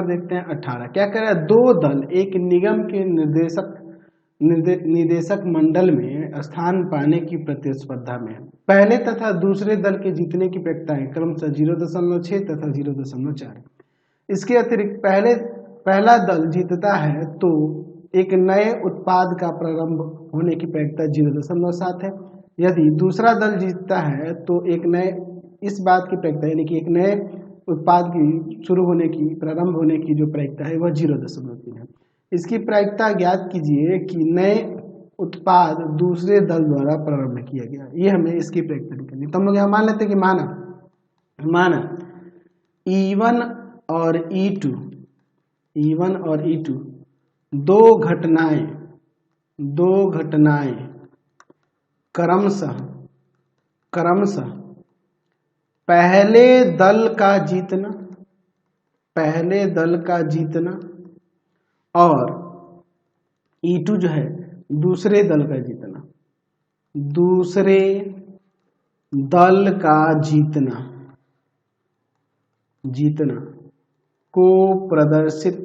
देखते हैं 18। क्या कह रहा है, दो दल एक निगम के निदेशक मंडल में स्थान पाने की प्रतिस्पर्धा में है। पहले तथा दूसरे दल के जीतने की प्रायिकताएं क्रमशः 0.6 तथा 0.4। इसके अतिरिक्त पहला दल जीतता है तो एक नए उत्पाद का प्रारंभ होने की प्रायिकता 0.7 है। यदि दूसरा दल जीतता है तो एक नए इस बात की प्रायिकता यानी कि एक नए उत्पाद की शुरू होने की प्रारंभ होने की जो प्रायिकता है वह 0.3 है। इसकी प्रायिकता ज्ञात कीजिए कि नए उत्पाद दूसरे दल द्वारा प्रारंभ किया गया। ये हमें इसकी प्रायिकता निकालनी। तो हम लोग यहाँ मान लेते हैं कि माना E1 और E2 दो घटनाएं क्रमशः पहले दल का जीतना और E2 जो है दूसरे दल का जीतना को प्रदर्शित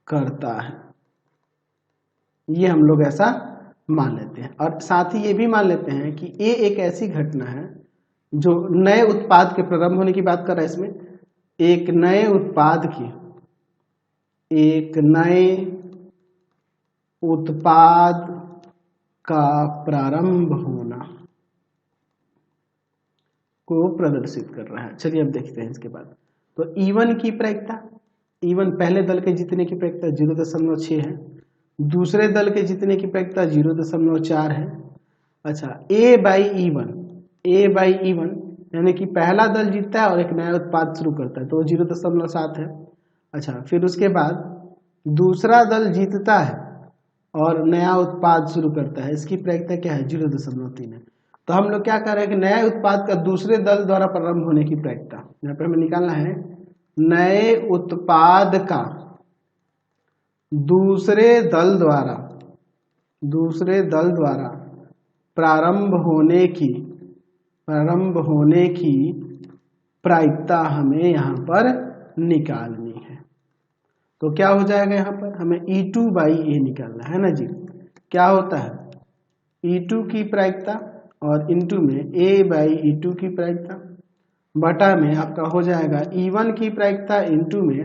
करता है। ये हम लोग ऐसा मान लेते हैं और साथ ही ये भी मान लेते हैं कि ये एक ऐसी घटना है जो नए उत्पाद के प्रारंभ होने की बात कर रहा है। इसमें एक नए उत्पाद का प्रारंभ होना को प्रदर्शित कर रहा है। चलिए अब देखते हैं इसके बाद। तो E1 की प्रायिकता, E1 पहले दल के जीतने की प्रायिकता 0.6 है, दूसरे दल के जीतने की प्रायिकता 0.4 है। अच्छा, A बाई E1 यानी कि पहला दल जीतता है और एक नया उत्पाद शुरू करता है तो 0.7 है। अच्छा, फिर उसके बाद दूसरा दल जीतता है और नया उत्पाद शुरू करता है, इसकी प्रायिकता क्या है, 0.3 है। तो हम लोग क्या कर रहे हैं कि नए उत्पाद का दूसरे दल द्वारा प्रारंभ होने की प्रायिकता यहाँ पे हमें निकालना है। नए उत्पाद का दूसरे दल द्वारा प्रारंभ होने की प्रायिकता हमें यहाँ पर निकालनी है। तो क्या हो जाएगा, यहाँ पर हमें E2 बाई A निकालना है ना जी। क्या होता है, E2 की प्रायिकता और इनटू में A बाई E2 की प्रायिकता बटा में आपका हो जाएगा E1 की प्रायिकता इनटू में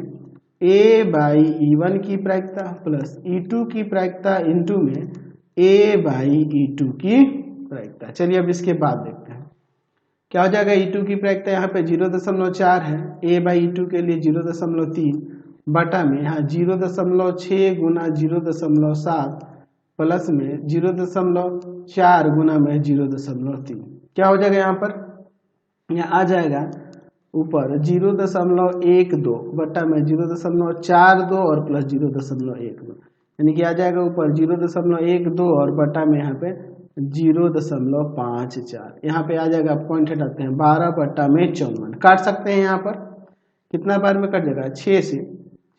A बाई E1 की प्रायिकता प्लस E2 की प्रायिकता इनटू में A बाई E2 की प्रायिकता। चलिए अब इसके बाद देखते हैं क्या हो जाएगा। E2 की प्रायिकता यहाँ पे 0.4 है, A बाई E2 के लिए 0.3 बटा में यहाँ 0.6 गुना 0.7 प्लस में 0.4 गुना में 0.3। क्या हो जाएगा यहाँ पर, यहाँ आ जाएगा ऊपर 0.12 बटा में 0.42 और प्लस 0.12 यानी कि आ जाएगा ऊपर 0.12 और बटा में यहाँ पे 0.54। यहाँ पे आ जाएगा, पॉइंट हटाते हैं, 12 बटा में 54 काट सकते हैं। यहाँ पर कितना बार में कट जाएगा, 6 से,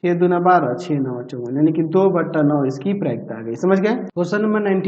6 दूना 12, 6 9 54 यानी कि 2/9 इसकी प्रायिकता आ गई। समझ गए। Question number 19